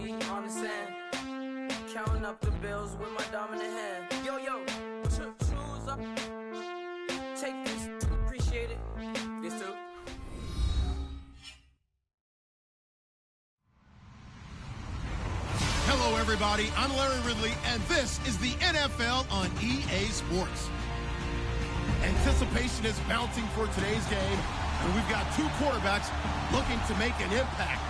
feet on the sand, counting up the bills with my dominant hand. Yo, choose up, take this, appreciate it. This too. Hello, everybody. I'm Larry Ridley, and this is the NFL on EA Sports. Anticipation is mounting for today's game, and we've got two quarterbacks looking to make an impact.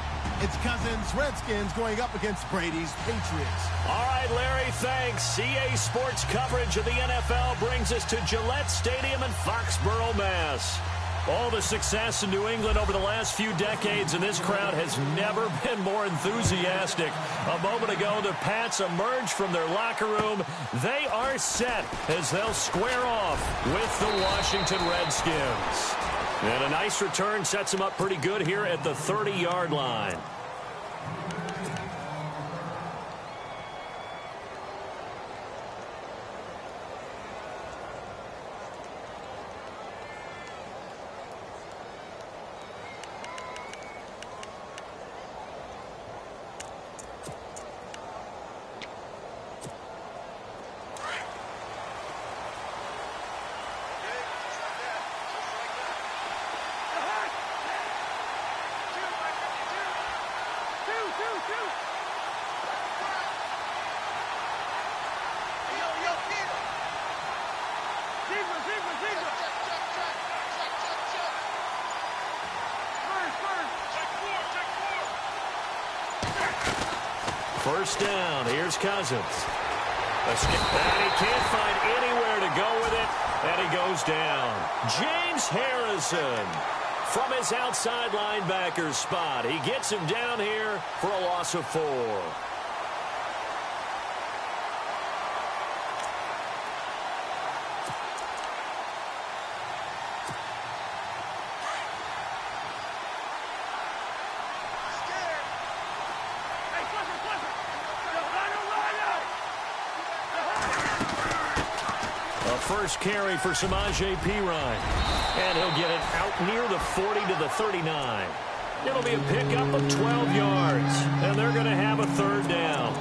It's Cousins' Redskins going up against Brady's Patriots. All right, Larry, thanks. EA Sports coverage of the NFL brings us to Gillette Stadium in Foxborough, Mass. All the success in New England over the last few decades, and this crowd has never been more enthusiastic. A moment ago, the Pats emerged from their locker room. They are set as they'll square off with the Washington Redskins. And a nice return sets them up pretty good here at the 30-yard line. First down. Here's Cousins. And he can't find anywhere to go with it, and he goes down. James Harrison from his outside linebacker spot. He gets him down here for a loss of 4. First carry for Samaje Perine. And he'll get it out near the 40 to the 39. It'll be a pickup of 12 yards. And they're going to have a third down.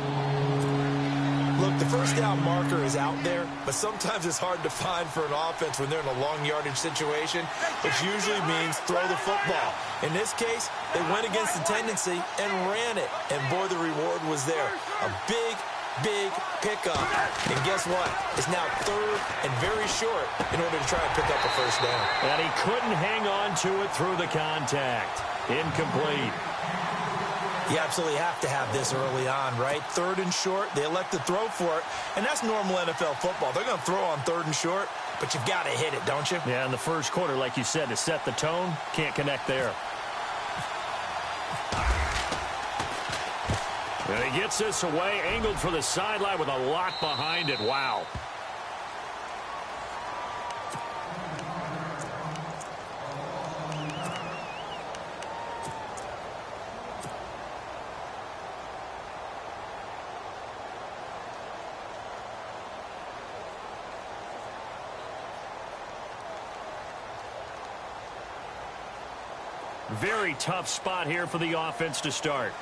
Look, the first down marker is out there, but sometimes it's hard to find for an offense when they're in a long yardage situation, which usually means throw the football. In this case, they went against the tendency and ran it. And boy, the reward was there. A big pickup. And guess what? It's now third and very short in order to try and pick up a first down. And he couldn't hang on to it through the contact. Incomplete. You absolutely have to have this early on, right? Third and short, they elect to throw for it, and that's normal NFL football. They're going to throw on third and short, but you've got to hit it, don't you? Yeah, in the first quarter, like you said, to set the tone, can't connect there. And he gets this away, angled for the sideline with a lot behind it. Wow. Very tough spot here for the offense to start.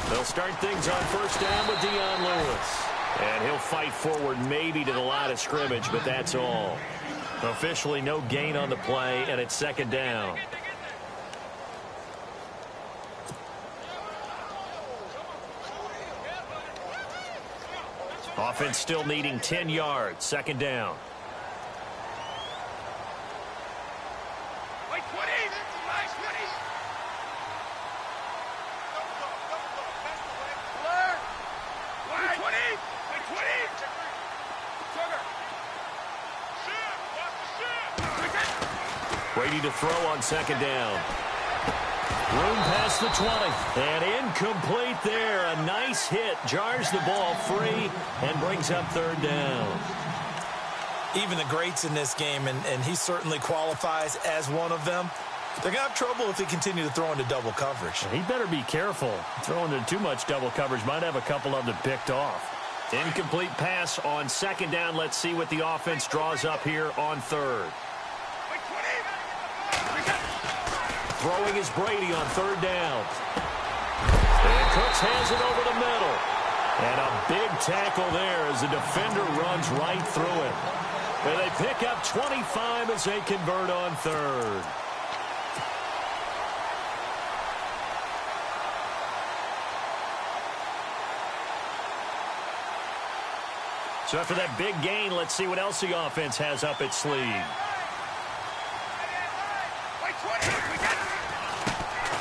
They'll start things on first down with Dion Lewis. And he'll fight forward maybe to the line of scrimmage, but that's all. Officially no gain on the play, and it's second down. Offense still needing 10 yards. Second down. Brady to throw on second down. Room past the 20. And incomplete there. A nice hit. Jars the ball free and brings up third down. Even the greats in this game, and he certainly qualifies as one of them, they're going to have trouble if they continue to throw into double coverage. He better be careful. Throwing into too much double coverage might have a couple of them picked off. Incomplete pass on second down. Let's see what the offense draws up here on third. Throwing is Brady on third down. And Cooks has it over the middle. And a big tackle there as the defender runs right through it. And they pick up 25 as they convert on third. So after that big gain, let's see what else the offense has up its sleeve.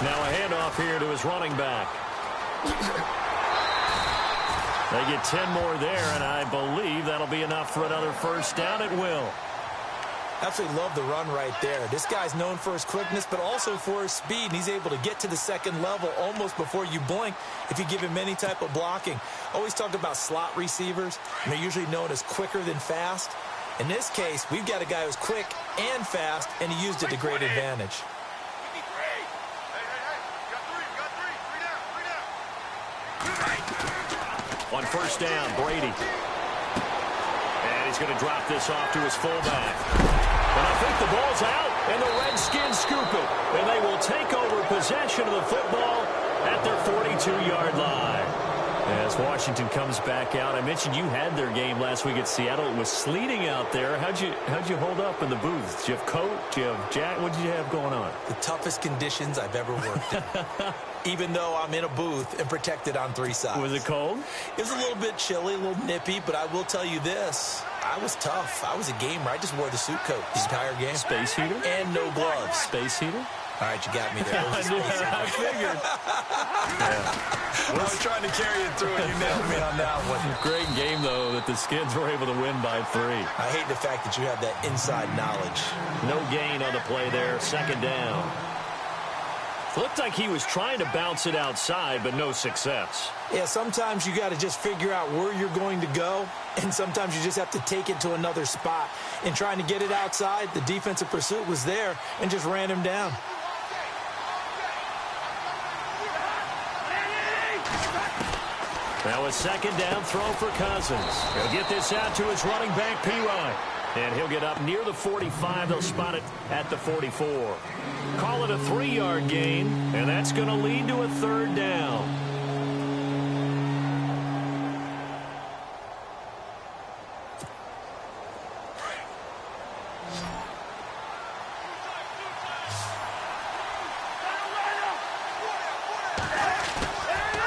Now a handoff here to his running back. They get 10 more there, and I believe that'll be enough for another first down. It will. Absolutely love the run right there. This guy's known for his quickness, but also for his speed. And he's able to get to the second level almost before you blink if you give him any type of blocking. Always talk about slot receivers, and they're usually known as quicker than fast. In this case, we've got a guy who's quick and fast, and he used it to great advantage. On first down, Brady. And he's going to drop this off to his fullback. And I think the ball's out, and the Redskins scoop it. And they will take over possession of the football at their 42-yard line. As Washington comes back out, I mentioned you had their game last week at Seattle. It was sleeting out there. How'd you hold up in the booth? Did you have coat? Did you have jacket? What did you have going on? The toughest conditions I've ever worked in. Even though I'm in a booth and protected on three sides. Was it cold? It was a little bit chilly, a little nippy, but I will tell you this. I was tough. I was a gamer. I just wore the suit coat the entire game. Space heater? And no gloves. Space heater? All right, you got me there. I figured. I was trying to carry it through, and you nailed me on that one. Great game, though, that the Skins were able to win by 3. I hate the fact that you have that inside knowledge. No gain on the play there. Second down. Looked like he was trying to bounce it outside, but no success. Yeah, sometimes you got to just figure out where you're going to go, and sometimes you just have to take it to another spot. In trying to get it outside, the defensive pursuit was there and just ran him down. Now a second down throw for Cousins. He'll get this out to his running back, P-Ryan. And he'll get up near the 45. They'll spot it at the 44. Call it a 3-yard gain, and that's going to lead to a third down.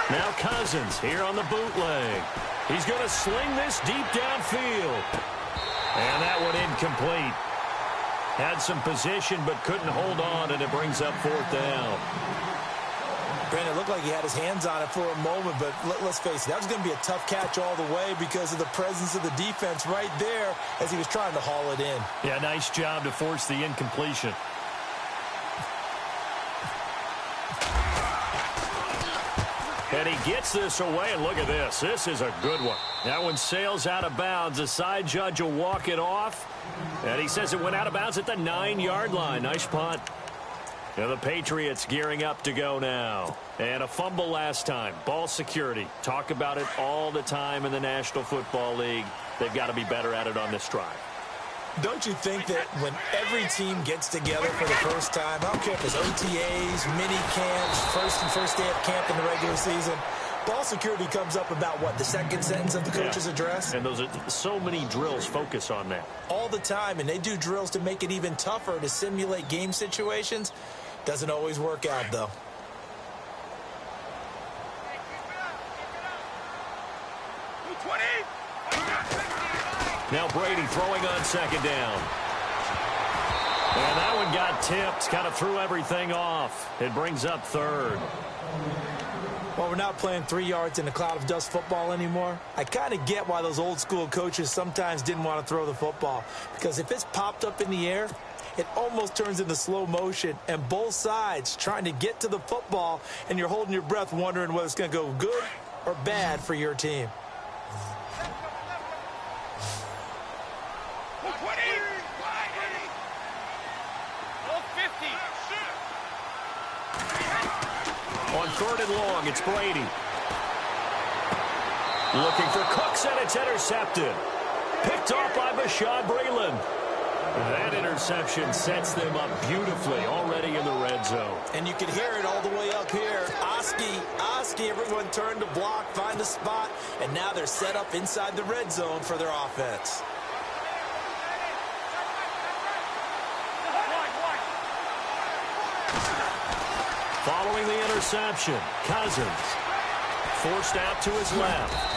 Now Cousins here on the bootleg. He's going to sling this deep downfield. And that one incomplete. Had some position but couldn't hold on, and it brings up fourth down. Brandon, it looked like he had his hands on it for a moment, but let's face it, that was going to be a tough catch all the way because of the presence of the defense right there as he was trying to haul it in. Yeah, nice job to force the incompletion. And he gets this away, and look at this. This is a good one. That one sails out of bounds. The side judge will walk it off. And he says it went out of bounds at the 9-yard line. Nice punt. And the Patriots gearing up to go now. And a fumble last time. Ball security. Talk about it all the time in the National Football League. They've got to be better at it on this drive. Don't you think that when every team gets together for the first time, I don't care if it's OTAs, mini camps, first day of camp in the regular season, ball security comes up about, what, the second sentence of the coach's address? And those are so many drills focus on that. All the time, and they do drills to make it even tougher to simulate game situations. Doesn't always work out, though. Now Brady throwing on second down. And that one got tipped, kind of threw everything off. It brings up third. Well, we're not playing 3 yards in a cloud of dust football anymore. I kind of get why those old school coaches sometimes didn't want to throw the football. Because if it's popped up in the air, it almost turns into slow motion. And both sides trying to get to the football, and you're holding your breath wondering whether it's going to go good or bad for your team. On third and long, it's Brady. Looking for Cooks, and it's intercepted. Picked off by Bashaud Breeland. That interception sets them up beautifully already in the red zone. And you can hear it all the way up here. Oski, everyone turned to block, find a spot, and now they're set up inside the red zone for their offense. Following the interception, Cousins forced out to his left.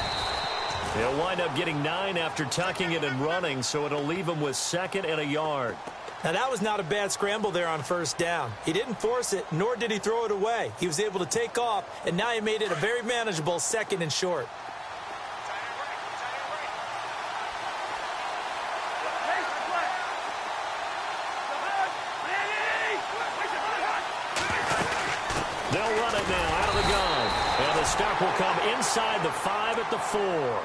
He'll wind up getting 9 after tucking it and running, so it'll leave him with 2nd and a yard. Now, that was not a bad scramble there on first down. He didn't force it, nor did he throw it away. He was able to take off, and now he made it a very manageable 2nd and short. They'll run it now out of the gun. And the stop will come inside the 5 at the 4.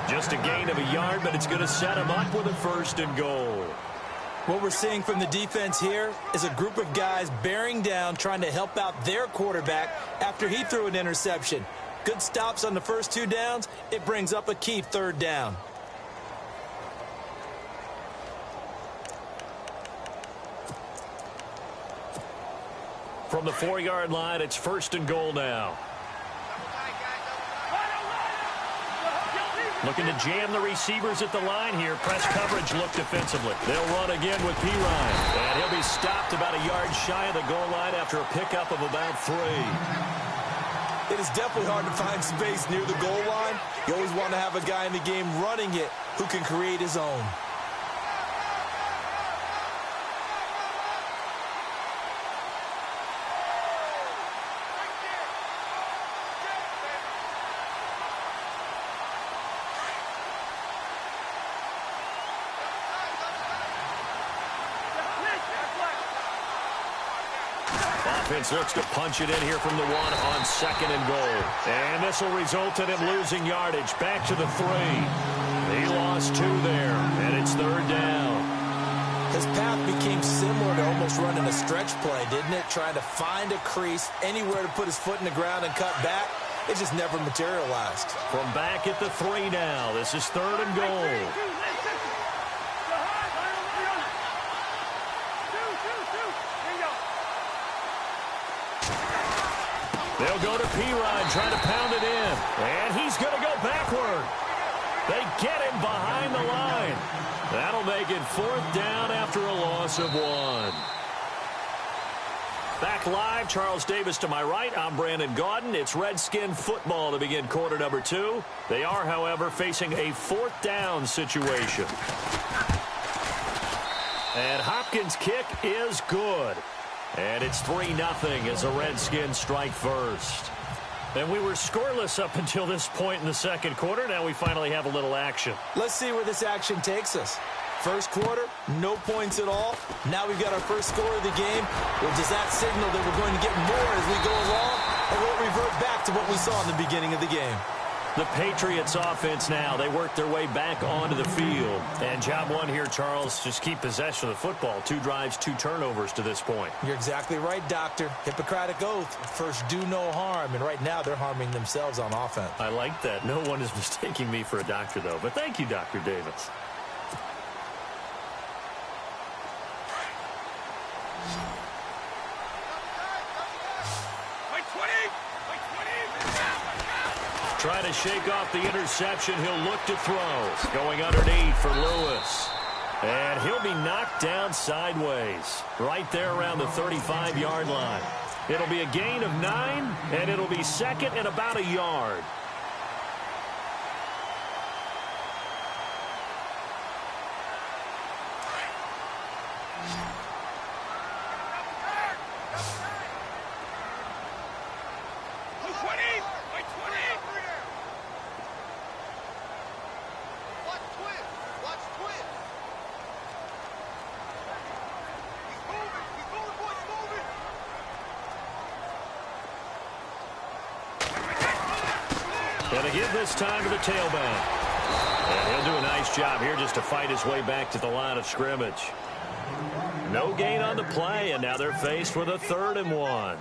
Just a gain of a yard, but it's going to set him up with a 1st and goal. What we're seeing from the defense here is a group of guys bearing down, trying to help out their quarterback after he threw an interception. Good stops on the first 2 downs. It brings up a key 3rd down. From the 4-yard line, it's 1st and goal now. Looking to jam the receivers at the line here. Press coverage look defensively. They'll run again with Pirine. And he'll be stopped about a yard shy of the goal line after a pickup of about 3. It is definitely hard to find space near the goal line. You always want to have a guy in the game running it who can create his own. Offense looks to punch it in here from the 1 on 2nd and goal. And this will result in him losing yardage. Back to the 3. He lost 2 there, and it's 3rd down. His path became similar to almost running a stretch play, didn't it? Trying to find a crease, anywhere to put his foot in the ground and cut back. It just never materialized. From back at the 3 now. This is 3rd and goal. They'll go to Pirine, trying to pound it in. And he's going to go backward. They get him behind the line. That'll make it 4th down after a loss of 1. Back live, Charles Davis to my right. I'm Brandon Gaudin. It's Redskin football to begin quarter number 2. They are, however, facing a 4th down situation. And Hopkins' kick is good. And it's 3-0 as the Redskins strike first. And we were scoreless up until this point in the 2nd quarter. Now we finally have a little action. Let's see where this action takes us. First quarter, no points at all. Now we've got our first score of the game. Well, does that signal that we're going to get more as we go along? Or will it revert back to what we saw in the beginning of the game? The Patriots offense now. They work their way back onto the field. And job 1 here, Charles, just keep possession of the football. 2 drives, 2 turnovers to this point. You're exactly right, Doctor. Hippocratic oath. First, do no harm. And right now, they're harming themselves on offense. I like that. No one is mistaking me for a doctor, though. But thank you, Dr. Davis. Trying to shake off the interception. He'll look to throw. Going underneath for Lewis. And he'll be knocked down sideways. Right there around the 35-yard line. It'll be a gain of 9, and it'll be 2nd and about a yard. And to give this time to the tailback. And he'll do a nice job here just to fight his way back to the line of scrimmage. No gain on the play, and now they're faced with a 3rd and 1.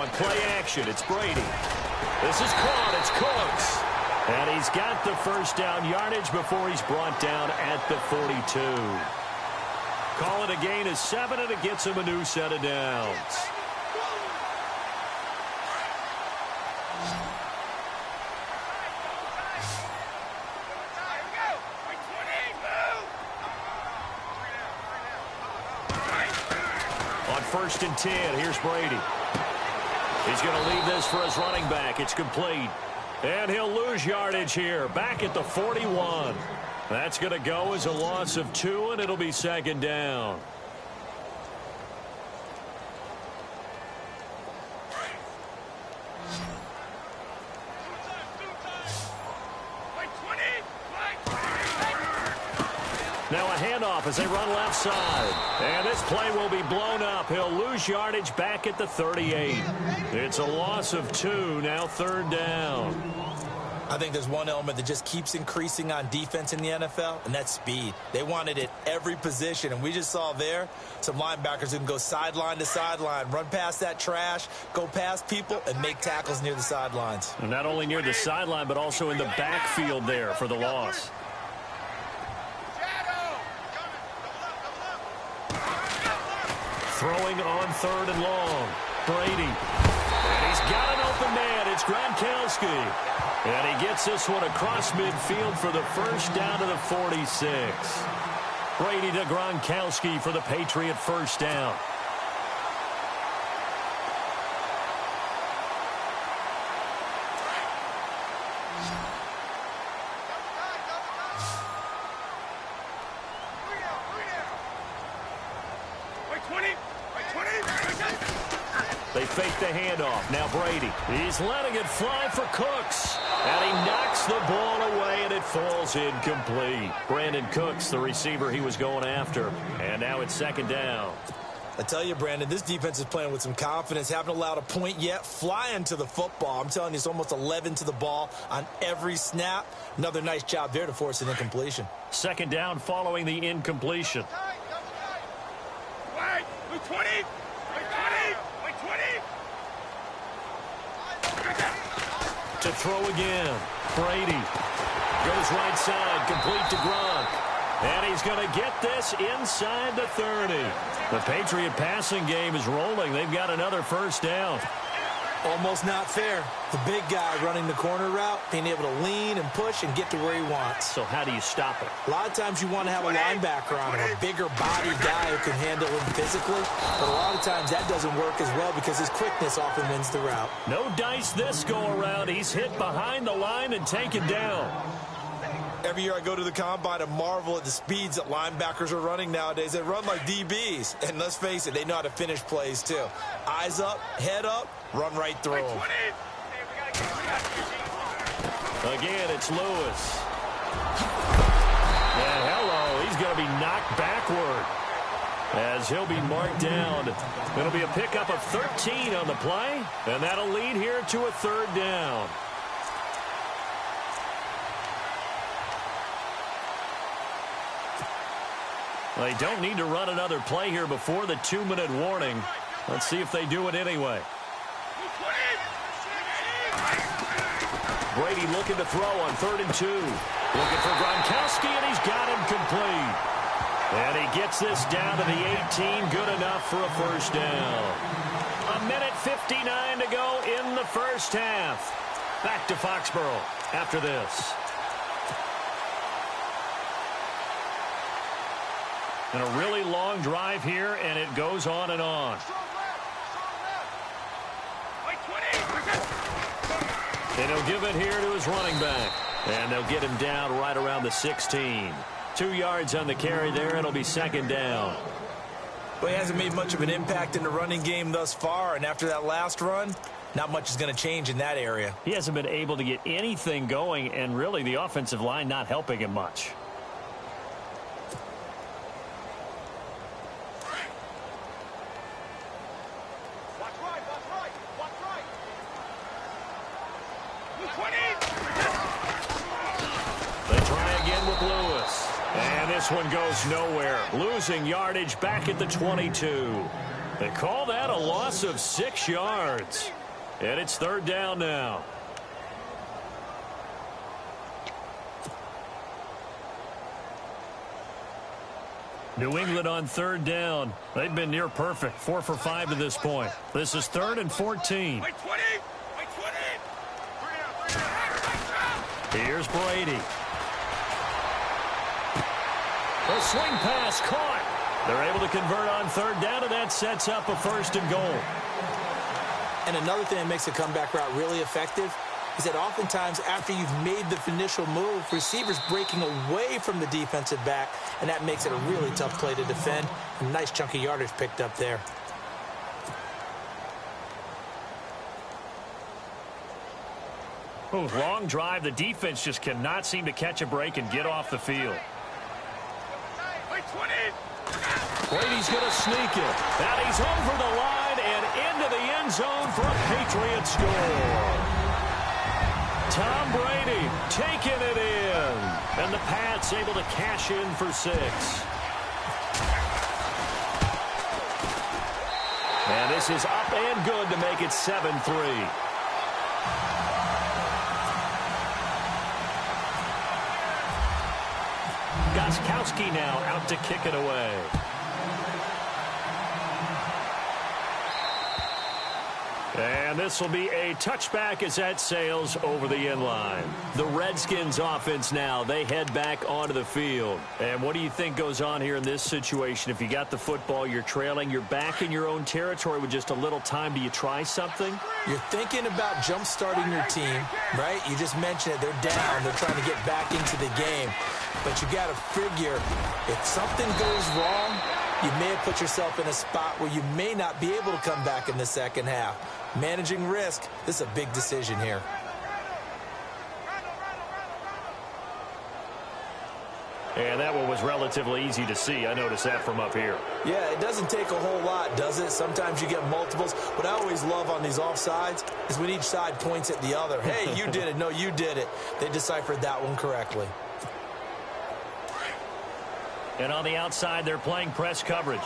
On play action, it's Brady. This is caught. It's Cooks. And he's got the first down yardage before he's brought down at the 42. Call it a gain of 7, and it gets him a new set of downs. On 1st and 10, here's Brady. He's going to leave this for his running back. It's complete. And he'll lose yardage here, back at the 41. That's going to go as a loss of 2, and it'll be 2nd down. Now a handoff as they run left side. And this play will be blown up. He'll lose yardage back at the 38. It's a loss of 2, now 3rd down. I think there's one element that just keeps increasing on defense in the NFL, and that's speed. They want it at every position, and we just saw there some linebackers who can go sideline to sideline, run past that trash, go past people, and make tackles near the sidelines. And not only near the sideline, but also in the backfield there for the loss. Throwing on 3rd and long. Brady. And he's got an open man. It's Gronkowski. And he gets this one across midfield for the first down to the 46. Brady to Gronkowski for the Patriot first down. They fake the handoff. Now Brady. He's letting it fly for Cooks. And he knocks the ball away, and it falls incomplete. Brandon Cooks, the receiver he was going after. And now it's 2nd down. I tell you, Brandon, this defense is playing with some confidence. Haven't allowed a point yet. Flying to the football. I'm telling you, it's almost 11 to the ball on every snap. Another nice job there to force an incompletion. 2nd down following the incompletion. Wait, 20. To throw again. Brady goes right side, complete to Gronk. And he's going to get this inside the 30. The Patriot passing game is rolling. They've got another first down. Almost not fair. The big guy running the corner route, being able to lean and push and get to where he wants. So how do you stop it? A lot of times you want to have a linebacker on him, a bigger body guy who can handle him physically. But a lot of times that doesn't work as well because his quickness often wins the route. No dice this go around. He's hit behind the line and taken down. Every year I go to the combine and marvel at the speeds that linebackers are running nowadays. They run like DBs. And let's face it, they know how to finish plays too. Eyes up, head up, run right through them. Again, it's Lewis. And hello, he's going to be knocked backward as he'll be marked down. It'll be a pickup of 13 on the play, and that'll lead here to a 3rd down. They don't need to run another play here before the 2-minute warning. Let's see if they do it anyway. Brady looking to throw on 3rd and 2. Looking for Gronkowski, and he's got him complete. And he gets this down to the 18. Good enough for a first down. 1:59 to go in the first half. Back to Foxborough after this. And a really long drive here, and it goes on and on. And he'll give it here to his running back. And they'll get him down right around the 16. 2 yards on the carry there, and it'll be 2nd down. Well, he hasn't made much of an impact in the running game thus far, and after that last run, not much is going to change in that area. He hasn't been able to get anything going, and really the offensive line not helping him much. This one goes nowhere. Losing yardage back at the 22. They call that a loss of 6 yards. And it's 3rd down now. New England on 3rd down. They've been near perfect. 4 for 5 to this point. This is 3rd and 14. Here's Brady. The swing pass caught. They're able to convert on 3rd down, and that sets up a 1st and goal. And another thing that makes a comeback route really effective is that oftentimes after you've made the initial move, receivers breaking away from the defensive back, and that makes it a really tough play to defend. A nice chunk of yardage picked up there. Oh, long drive. The defense just cannot seem to catch a break and get off the field. Brady's going to sneak it. And he's over the line and into the end zone for a Patriot score. Tom Brady taking it in. And the Pats able to cash in for 6. And this is up and good to make it 7-3. Gostkowski now out to kick it away. And this will be a touchback as that sails over the end line. The Redskins offense now, they head back onto the field. And what do you think goes on here in this situation? If you got the football, you're trailing, you're back in your own territory with just a little time. Do you try something? You're thinking about jump-starting your team, right? You just mentioned it. They're down. They're trying to get back into the game. But you got to figure if something goes wrong, you may have put yourself in a spot where you may not be able to come back in the second half. Managing risk, this is a big decision here. And that one was relatively easy to see. I noticed that from up here. Yeah, it doesn't take a whole lot, does it? Sometimes you get multiples. What I always love on these offsides is when each side points at the other. Hey, you did it. No, you did it. They deciphered that one correctly. And on the outside, they're playing press coverage.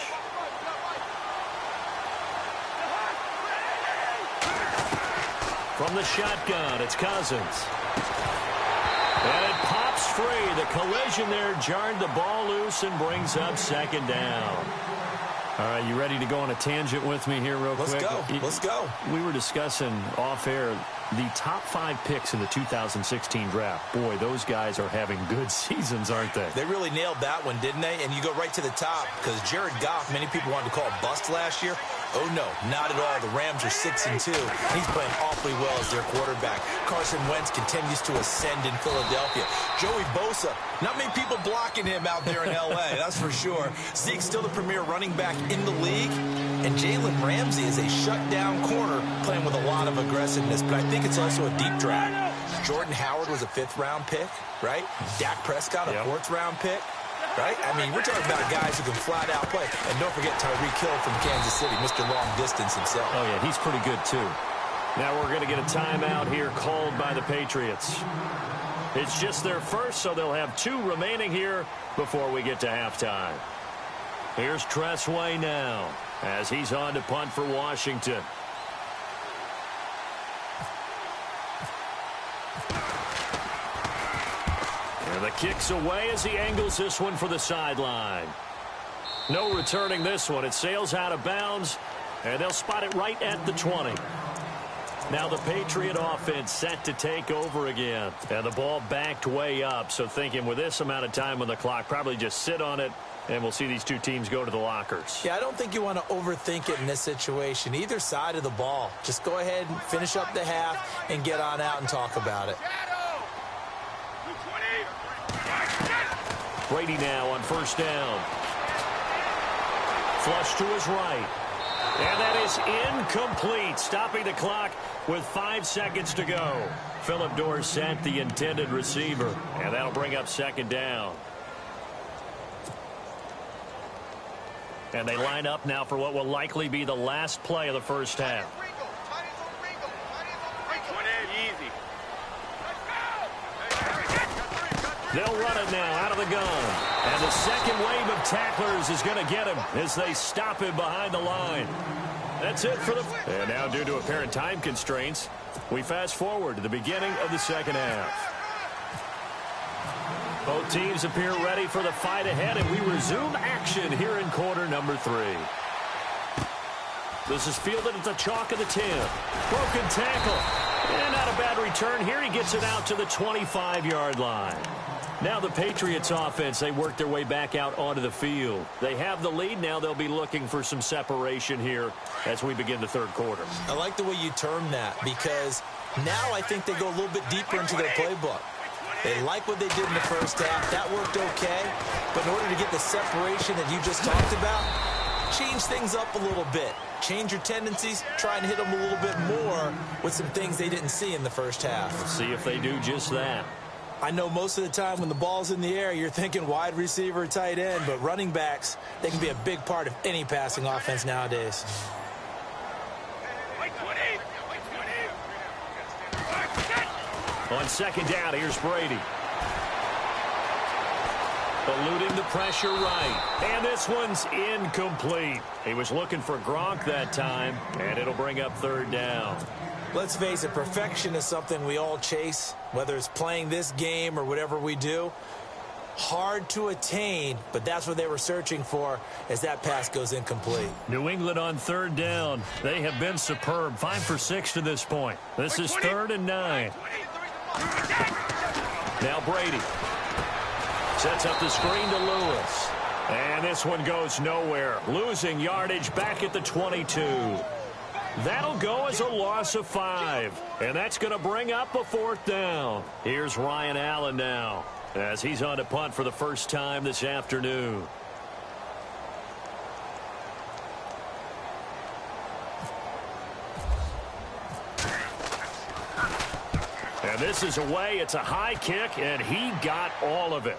From the shotgun, it's Cousins. And it pops free. The collision there jarred the ball loose and brings up 2nd down. All right, you ready to go on a tangent with me here real quick? Let's go. We were discussing off air the top 5 picks in the 2016 draft. Boy, those guys are having good seasons, aren't they? They really nailed that one, didn't they? And you go right to the top because Jared Goff, many people wanted to call it bust last year. Oh, no, not at all. The Rams are 6-2. He's playing awfully well as their quarterback. Carson Wentz continues to ascend in Philadelphia. Joey Bosa, not many people blocking him out there in L.A., that's for sure. Zeke's still the premier running back in the league. And Jalen Ramsey is a shutdown corner playing with a lot of aggressiveness. But I think it's also a deep draft. Jordan Howard was a 5th-round pick, right? Dak Prescott, a 4th-round pick. Right? I mean, we're talking about guys who can flat out play. And don't forget Tyreek Hill from Kansas City, Mr. Long Distance himself. Oh, yeah, he's pretty good, too. Now we're going to get a timeout here called by the Patriots. It's just their first, so they'll have 2 remaining here before we get to halftime. Here's Tressway now as he's on to punt for Washington. And the kick's away as he angles this one for the sideline. No returning this one. It sails out of bounds, and they'll spot it right at the 20. Now the Patriot offense set to take over again. And the ball backed way up, so thinking with this amount of time on the clock, probably just sit on it, and we'll see these 2 teams go to the lockers. Yeah, I don't think you want to overthink it in this situation. Either side of the ball. Just go ahead and finish up the half and get on out and talk about it. Brady now on 1st down. Flush to his right. And that is incomplete. Stopping the clock with 5 seconds to go. Phillip Dorsett, the intended receiver. And that'll bring up 2nd down. And they line up now for what will likely be the last play of the first half. They'll run it now out of the gun. And the second wave of tacklers is going to get him as they stop him behind the line. That's it for the... And now due to apparent time constraints, we fast forward to the beginning of the second half. Both teams appear ready for the fight ahead, and we resume action here in quarter number 3. This is fielded at the chalk of the 10. Broken tackle. And not a bad return here. He gets it out to the 25-yard line. Now the Patriots offense, they work their way back out onto the field. They have the lead. Now they'll be looking for some separation here as we begin the third quarter. I like the way you term that because now I think they go a little bit deeper into their playbook. They like what they did in the first half. That worked okay. But in order to get the separation that you just talked about, change things up a little bit. Change your tendencies. Try and hit them a little bit more with some things they didn't see in the first half. Let's see if they do just that. I know most of the time when the ball's in the air, you're thinking wide receiver, tight end, but running backs, they can be a big part of any passing offense nowadays. On second down, here's Brady. Eluding the pressure right. And this one's incomplete. He was looking for Gronk that time, and it'll bring up third down. Let's face it, perfection is something we all chase, whether it's playing this game or whatever we do. Hard to attain, but that's what they were searching for as that pass goes incomplete. New England on third down. They have been superb. 5 for 6 to this point. This is 3rd and 9. Now Brady sets up the screen to Lewis. And this one goes nowhere. Losing yardage back at the 22. That'll go as a loss of 5. And that's going to bring up a 4th down. Here's Ryan Allen now as he's on to punt for the first time this afternoon. And this is away. It's a high kick, and he got all of it.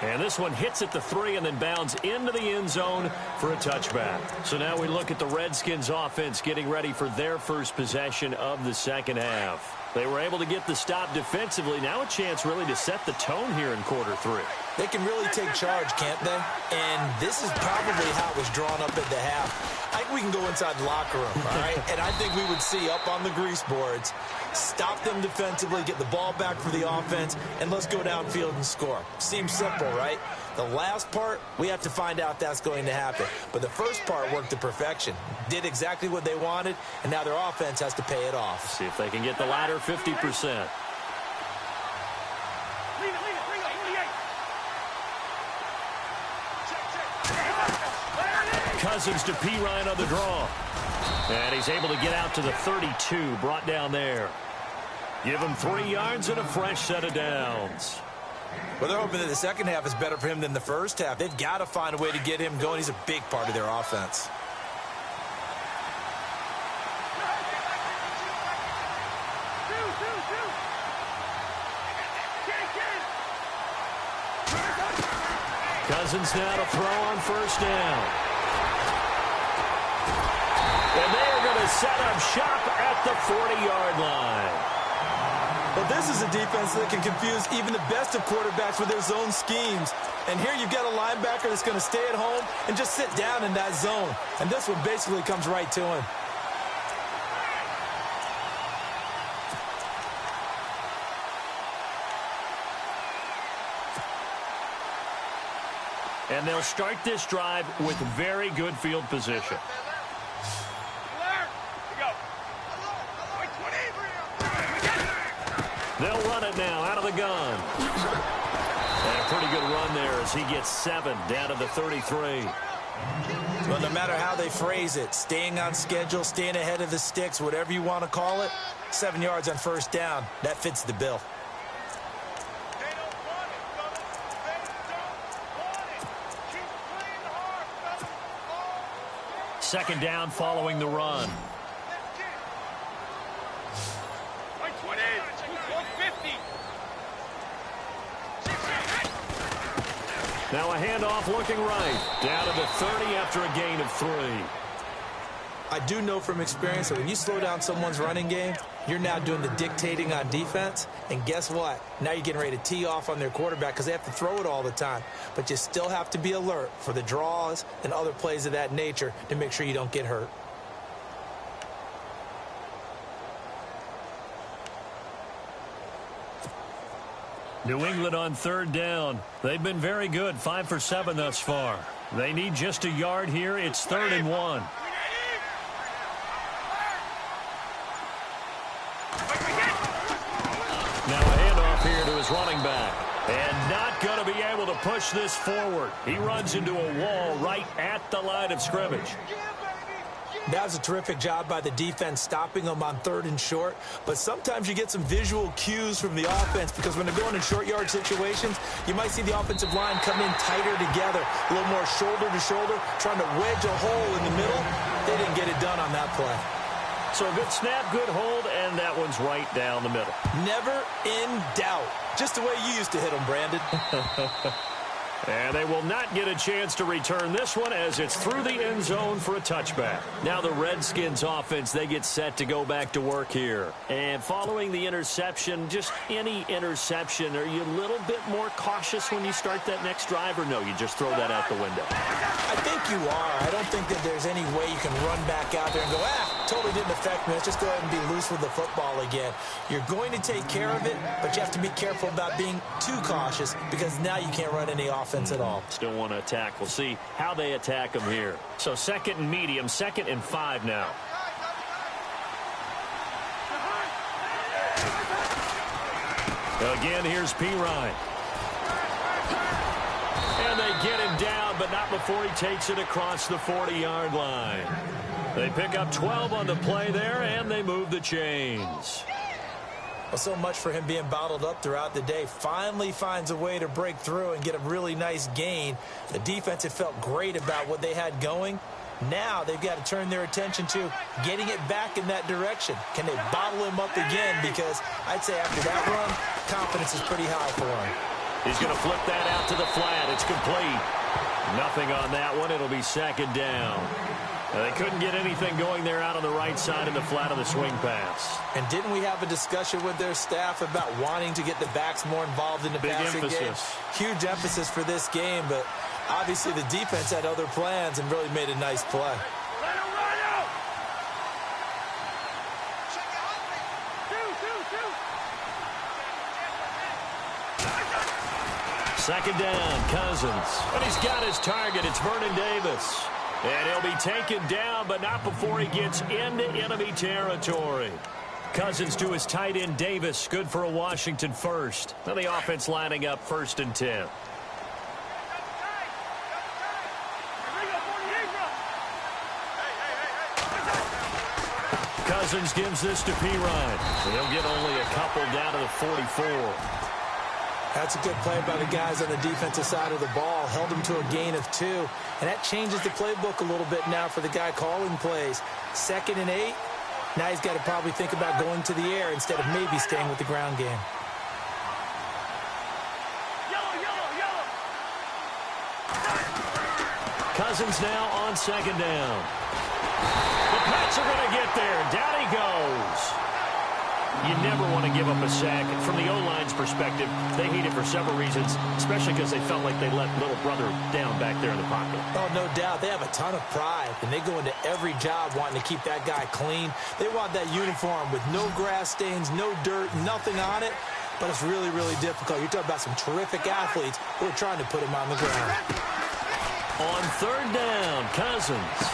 And this one hits at the 3 and then bounds into the end zone for a touchback. So now we look at the Redskins offense getting ready for their first possession of the second half. They were able to get the stop defensively. Now a chance really to set the tone here in quarter 3. They can really take charge, can't they? And this is probably how it was drawn up at the half. I think we can go inside the locker room, all right? And I think we would see up on the grease boards, stop them defensively, get the ball back for the offense, and let's go downfield and score. Seems simple, right? The last part, we have to find out that's going to happen. But the first part worked to perfection. Did exactly what they wanted, and now their offense has to pay it off. See if they can get the latter 50%. Cousins to P. Ryan on the draw. And he's able to get out to the 32, brought down there. Give him 3 yards and a fresh set of downs. Well, they're hoping that the second half is better for him than the first half. They've got to find a way to get him going. He's a big part of their offense. Cousins now to throw on first down. And they are going to set up shop at the 40-yard line. Well, this is a defense that can confuse even the best of quarterbacks with their zone schemes. And here you've got a linebacker that's going to stay at home and just sit down in that zone. And this one basically comes right to him. And they'll start this drive with very good field position. They'll run it now out of the gun. And a pretty good run there as he gets 7 down to the 33. Well, no matter how they phrase it, staying on schedule, staying ahead of the sticks, whatever you want to call it, 7 yards on first down, that fits the bill. Second down following the run. Now a handoff looking right. Down to the 30 after a gain of 3. I do know from experience that when you slow down someone's running game, You're now doing the dictating on defense, and guess what? Now you're getting ready to tee off on their quarterback because they have to throw it all the time. But you still have to be alert for the draws and other plays of that nature to make sure you don't get hurt. New England on third down. They've been very good, 5 for 7 thus far. They need just a yard here. It's 3rd and 1. Now a handoff here to his running back. And not going to be able to push this forward. He runs into a wall right at the line of scrimmage. That was a terrific job by the defense stopping them on 3rd and short. But sometimes you get some visual cues from the offense because when they're going in short yard situations, you might see the offensive line come in tighter together, a little more shoulder to shoulder, trying to wedge a hole in the middle. They didn't get it done on that play. So a good snap, good hold, and that one's right down the middle. Never in doubt. Just the way you used to hit them, Brandon. And they will not get a chance to return this one as it's through the end zone for a touchback. Now the Redskins offense, they get set to go back to work here. And following the interception, just any interception, are you a little bit more cautious when you start that next drive, or no, you just throw that out the window? I think you are. I don't think that there's any way you can run back out there and go, totally didn't affect me. Let's just go ahead and be loose with the football again. You're going to take care of it, but you have to be careful about being too cautious because now you can't run any offense at all. Still want to attack. We'll see how they attack them here. So 2nd and medium, 2nd and 5 now. Again, here's P. Ryan. And they get him down, but not before he takes it across the 40-yard line. They pick up 12 on the play there, and they move the chains. Well, so much for him being bottled up throughout the day. Finally finds a way to break through and get a really nice gain. The defense had felt great about what they had going. Now they've got to turn their attention to getting it back in that direction. Can they bottle him up again? Because I'd say after that run, confidence is pretty high for him. He's going to flip that out to the flat. It's complete. Nothing on that one. It'll be 2nd down. They couldn't get anything going there out on the right side in the flat of the swing pass. And didn't we have a discussion with their staff about wanting to get the backs more involved in the passing game? Huge emphasis for this game, but obviously the defense had other plans and really made a nice play. Second down, Cousins. And he's got his target. It's Vernon Davis. And he'll be taken down, but not before he gets into enemy territory. Cousins to his tight end, Davis. Good for a Washington first. Now the offense lining up 1st and 10. Cousins gives this to P. Ryan. He'll get only a couple down to the 44. That's a good play by the guys on the defensive side of the ball. Held them to a gain of 2. And that changes the playbook a little bit now for the guy calling plays. 2nd and 8. Now he's got to probably think about going to the air instead of maybe staying with the ground game. Cousins now on 2nd down. The Pats are going to get there. Down he goes. You never want to give up a sack. From the O-line's perspective, they hate it for several reasons, especially because they felt like they let little brother down back there in the pocket. Oh, no doubt. They have a ton of pride, and they go into every job wanting to keep that guy clean. They want that uniform with no grass stains, no dirt, nothing on it, but it's really, really difficult. You're talking about some terrific athletes who are trying to put him on the ground. On 3rd down, Cousins.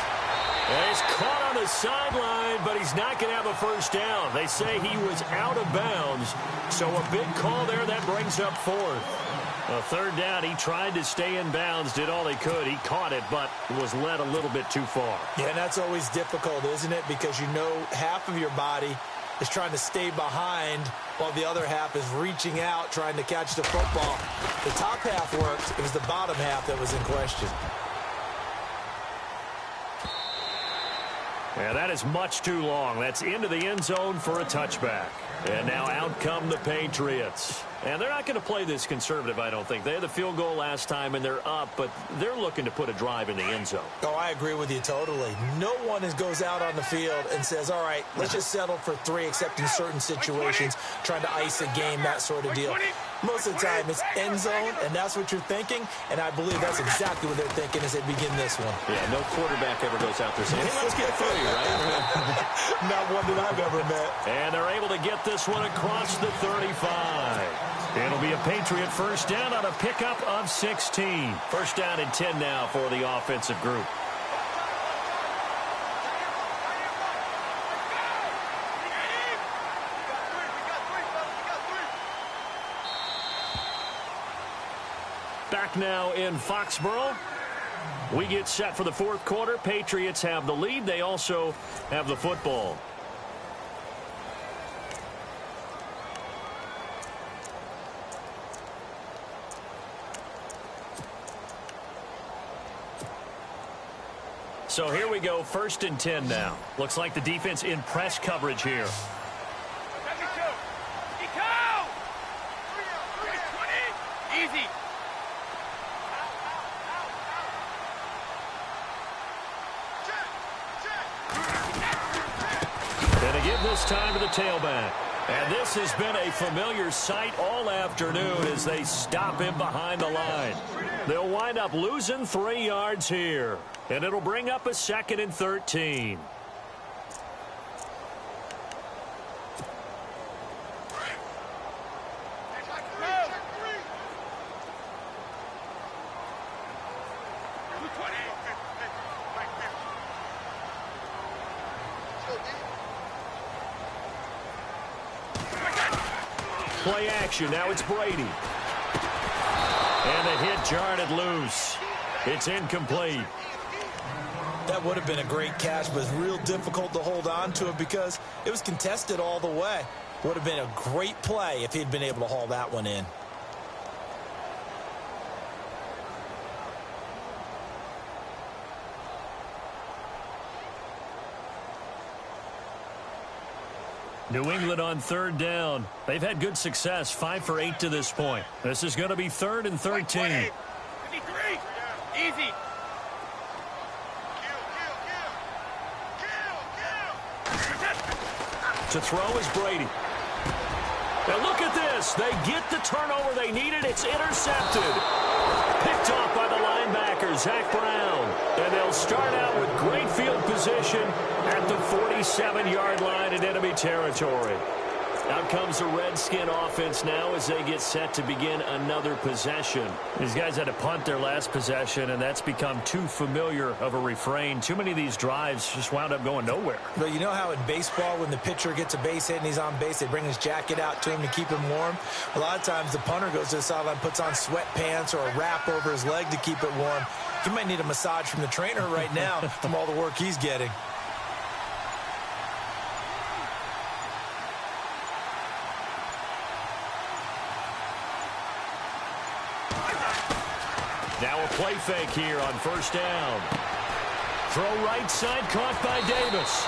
He's caught on the sideline, but he's not going to have a first down. They say he was out of bounds, so a big call there that brings up 4th. A 3rd down, he tried to stay in bounds, did all he could. He caught it, but was led a little bit too far. Yeah, and that's always difficult, isn't it? Because you know half of your body is trying to stay behind while the other half is reaching out, trying to catch the football. The top half worked. It was the bottom half that was in question. And that is much too long. That's into the end zone for a touchback. And now out come the Patriots. And they're not going to play this conservative, I don't think. They had the field goal last time, and they're up, but they're looking to put a drive in the end zone. Oh, I agree with you totally. No one goes out on the field and says, all right, let's just settle for 3, except in certain situations, trying to ice a game, that sort of deal. Most of the time, it's end zone, and that's what you're thinking, and I believe that's exactly what they're thinking as they begin this one. Yeah, no quarterback ever goes out there saying, hey, let's get 30, right? Not one that I've ever met. And they're able to get this one across the 35. It'll be a Patriot first down on a pickup of 16. First down and 10 now for the offensive group. Back now in Foxborough. We get set for the fourth quarter. Patriots have the lead. They also have the football. So here we go, first and 10 now. Looks like the defense in press coverage here. Easy. And to give this time to the tailback. And this has been a familiar sight all afternoon as they stop him behind the line. They'll wind up losing 3 yards here. And it'll bring up a 2nd and 13. Play action. Now it's Brady. And the hit jarred it loose. It's incomplete. That would have been a great catch, but it's real difficult to hold on to it because it was contested all the way. Would have been a great play if he'd been able to haul that one in. New England on third down. They've had good success, 5 for 8 to this point. This is going to be 3rd and 13. 53. Easy. To throw is Brady. Now look at this. They get the turnover they needed. It's intercepted. Picked off by the linebacker, Zach Brown. And they'll start out with great field position at the 47-yard line in enemy territory. Out comes the Redskin offense now as they get set to begin another possession. These guys had to punt their last possession, and that's become too familiar of a refrain. Too many of these drives just wound up going nowhere. But you know how in baseball, when the pitcher gets a base hit and he's on base, they bring his jacket out to him to keep him warm? A lot of times the punter goes to the sideline, puts on sweatpants or a wrap over his leg to keep it warm. He might need a massage from the trainer right now from all the work he's getting. Now a play fake here on first down. Throw right side, caught by Davis.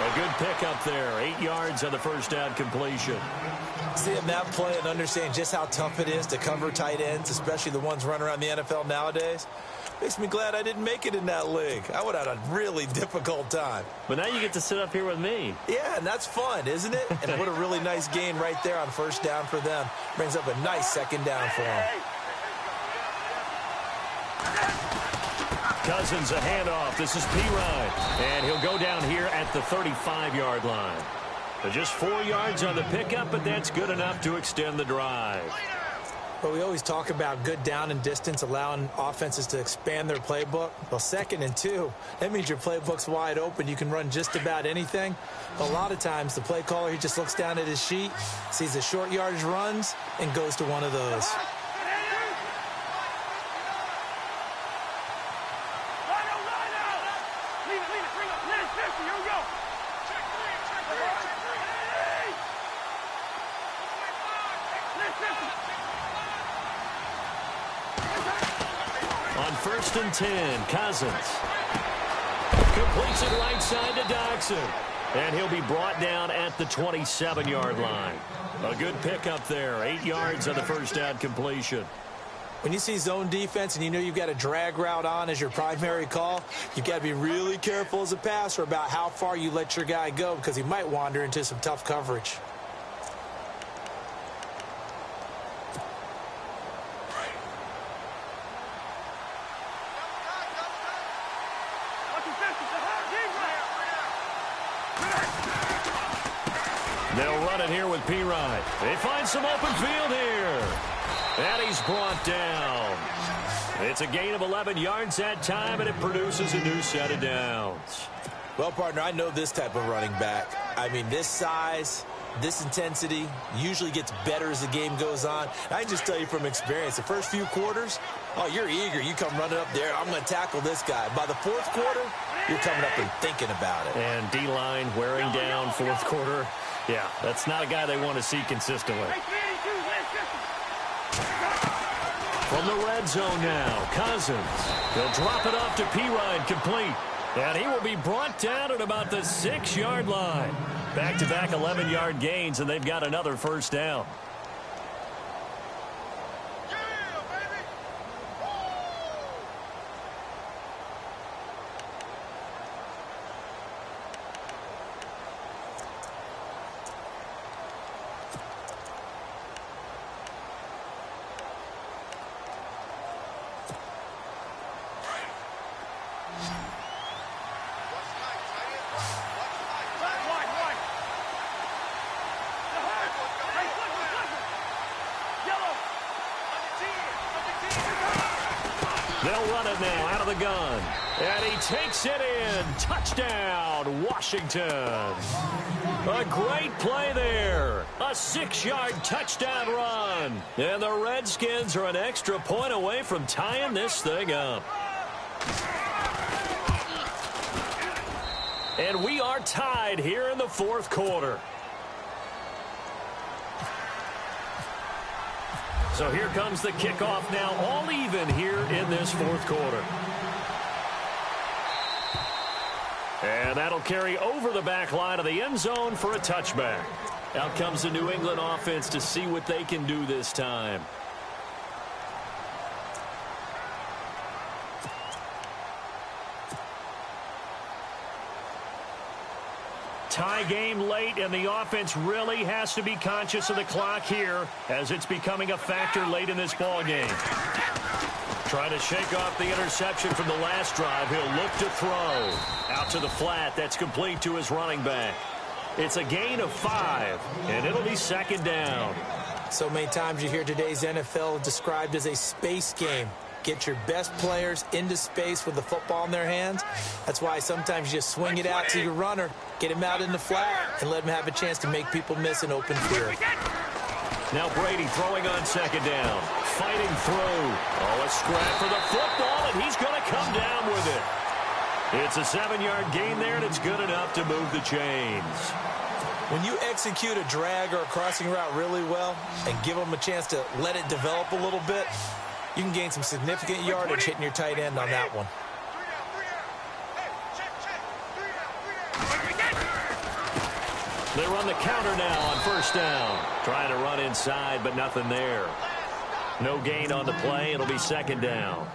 A good pickup there. 8 yards on the first down completion. Seeing that play and understand just how tough it is to cover tight ends, especially the ones running around the NFL nowadays, makes me glad I didn't make it in that league. I would have had a really difficult time. But now you get to sit up here with me. Yeah, and that's fun, isn't it? And what a really nice gain right there on first down for them. Brings up a nice second down for them. Cousins a handoff. This is P-Ryan. And he'll go down here at the 35-yard line. So just 4 yards on the pickup, but that's good enough to extend the drive. But we always talk about good down and distance, allowing offenses to expand their playbook. Well, 2nd and 2, that means your playbook's wide open. You can run just about anything. A lot of times, the play caller, he just looks down at his sheet, sees the short yardage runs, and goes to one of those. On 1st and 10, Cousins. Completes it right side to Dodson. And he'll be brought down at the 27-yard line. A good pickup there. 8 yards on the first down completion. When you see zone defense and you know you've got a drag route on as your primary call, you've got to be really careful as a passer about how far you let your guy go because he might wander into some tough coverage. They'll run it here with P-Ride. They find some open field here. And he's brought down. It's a gain of 11 yards that time, and it produces a new set of downs. Well, partner, I know this type of running back. I mean, this size, this intensity usually gets better as the game goes on. I can just tell you from experience, the first few quarters, oh, you're eager. You come running up there, I'm going to tackle this guy. By the fourth quarter, you're coming up and thinking about it. And D-line wearing down fourth quarter. Yeah, that's not a guy they want to see consistently. From the red zone now, Cousins. He'll drop it off to P-Ride, complete. And he will be brought down at about the 6-yard line. Back-to-back 11-yard gains, and they've got another first down. They'll run it now out of the gun. And he takes it in. Touchdown, Washington. A great play there. A 6-yard touchdown run. And the Redskins are an extra point away from tying this thing up. And we are tied here in the fourth quarter. So here comes the kickoff now, all even here in this fourth quarter. And that'll carry over the back line of the end zone for a touchback. Out comes the New England offense to see what they can do this time. Tie game late, and the offense really has to be conscious of the clock here as it's becoming a factor late in this ball game. Trying to shake off the interception from the last drive. He'll look to throw. Out to the flat. That's complete to his running back. It's a gain of 5, and it'll be second down. So many times you hear today's NFL described as a space game. Get your best players into space with the football in their hands. That's why sometimes you just swing it out to your runner, get him out in the flat, and let him have a chance to make people miss an open field. Now Brady throwing on second down. Fighting through. Oh, a scrap for the football, and he's going to come down with it. It's a 7-yard gain there, and it's good enough to move the chains. When you execute a drag or a crossing route really well and give them a chance to let it develop a little bit, you can gain some significant yardage hitting your tight end on that one. They run the counter now on first down. Trying to run inside, but nothing there. No gain on the play. It'll be second down.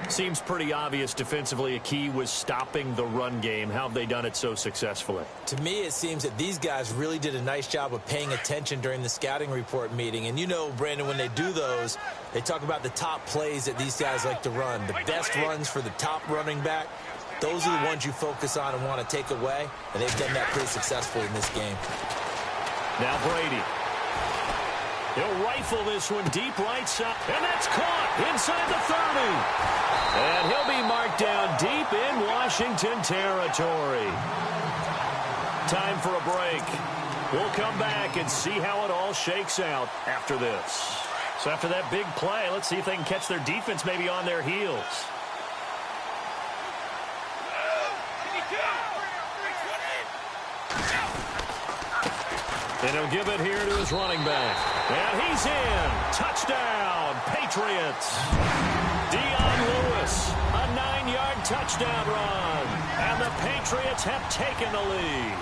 Seems pretty obvious defensively a key was stopping the run game. How have they done it so successfully? To me, it seems that these guys really did a nice job of paying attention during the scouting report meeting. And you know, Brandon, when they do those, they talk about the top plays that these guys like to run. The best runs for the top running back, those are the ones you focus on and want to take away. And they've done that pretty successfully in this game. Now Brady. He'll rifle this one deep right side. And that's caught inside the 30. And he'll be marked down deep in Washington territory. Time for a break. We'll come back and see how it all shakes out after this. So after that big play, let's see if they can catch their defense maybe on their heels. And he'll give it here to his running back. And he's in. Touchdown, Patriots. Dion Lewis, a 9-yard touchdown run. And the Patriots have taken the lead.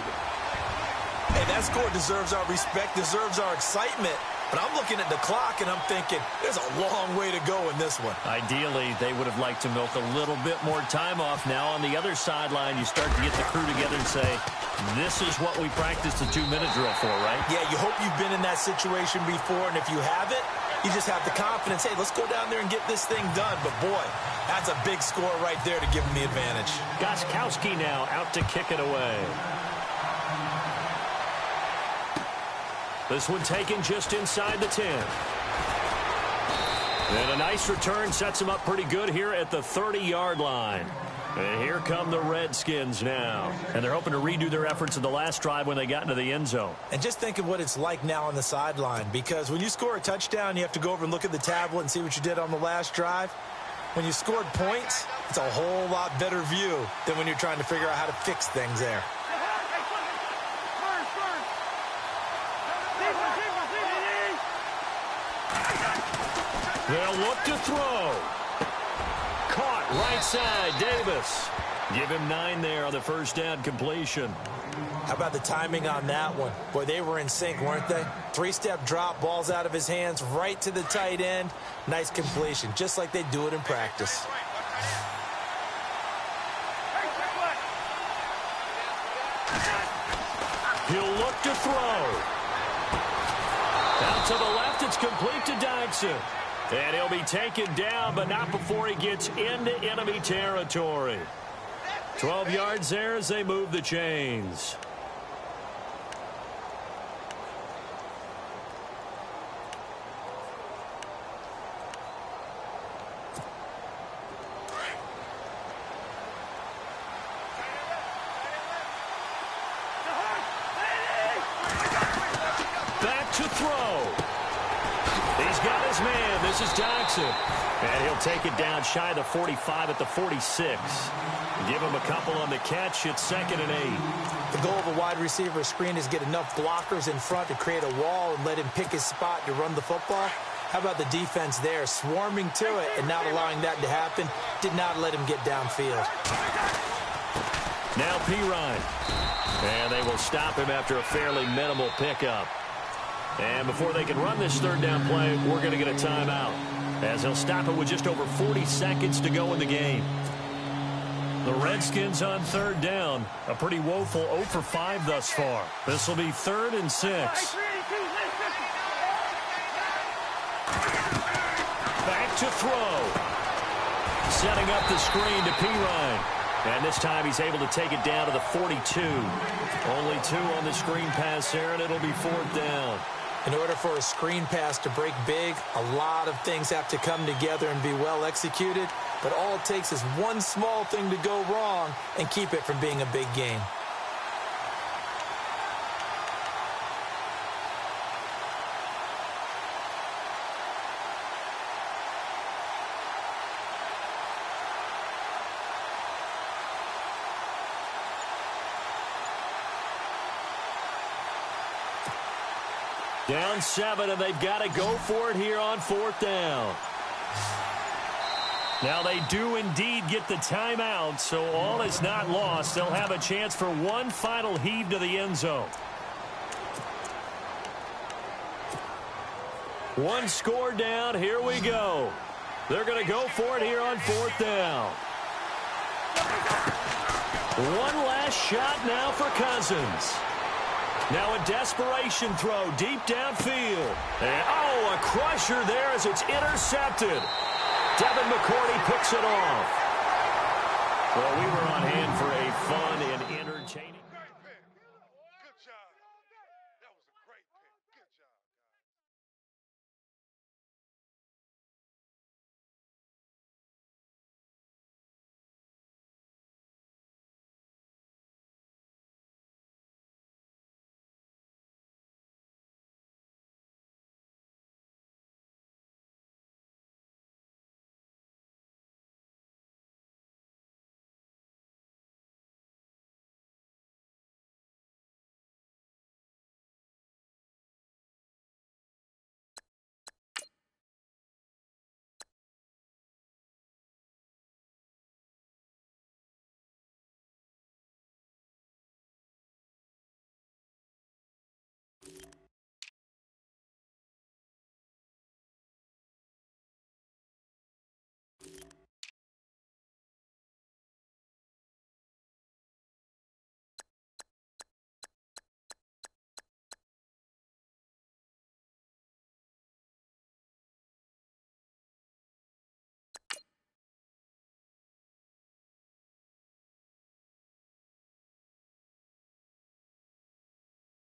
Hey, that score deserves our respect, deserves our excitement. But I'm looking at the clock, and I'm thinking there's a long way to go in this one. Ideally, they would have liked to milk a little bit more time off. Now on the other sideline, you start to get the crew together and say, this is what we practiced the 2-minute drill for, right? Yeah, you hope you've been in that situation before, and if you haven't, you just have the confidence, hey, let's go down there and get this thing done. But, boy, that's a big score right there to give them the advantage. Gostkowski now out to kick it away. This one taken just inside the 10. And a nice return sets him up pretty good here at the 30-yard line. And here come the Redskins now. And they're hoping to redo their efforts in the last drive when they got into the end zone. And just think of what it's like now on the sideline, because when you score a touchdown, you have to go over and look at the tablet and see what you did on the last drive. When you scored points, it's a whole lot better view than when you're trying to figure out how to fix things there. They'll look to throw. Caught right side, Davis. Give him 9 there on the first down completion. How about the timing on that one? Boy, they were in sync, weren't they? 3-step drop, balls out of his hands, right to the tight end. Nice completion, just like they do it in practice. He'll look to throw. Out to the left, it's complete to Dodson. And he'll be taken down, but not before he gets into enemy territory. 12 yards there as they move the chains. Back to throw. He's got his man. This is Dodson. And he'll take it down shy of the 45 at the 46. Give him a couple on the catch. It's 2nd and 8. The goal of a wide receiver screen is get enough blockers in front to create a wall and let him pick his spot to run the football. How about the defense there? Swarming to it and not allowing that to happen. Did not let him get downfield. Now Pirine. And they will stop him after a fairly minimal pickup. And before they can run this 3rd down play, we're going to get a timeout, as he'll stop it with just over 40 seconds to go in the game. The Redskins on 3rd down. A pretty woeful 0 for 5 thus far. This will be 3rd and 6. Back to throw. Setting up the screen to Pirine. And this time he's able to take it down to the 42. Only 2 on the screen pass there, and it'll be 4th down. In order for a screen pass to break big, a lot of things have to come together and be well executed. But all it takes is one small thing to go wrong and keep it from being a big game. Down 7, and they've got to go for it here on 4th down. Now they do indeed get the timeout, so all is not lost. They'll have a chance for one final heave to the end zone. One score down. Here we go. They're going to go for it here on 4th down. One last shot now for Cousins. Now a desperation throw deep downfield. And, oh, a crusher there as it's intercepted. Devin McCourty picks it off. Well, we were on hand for a fun and entertaining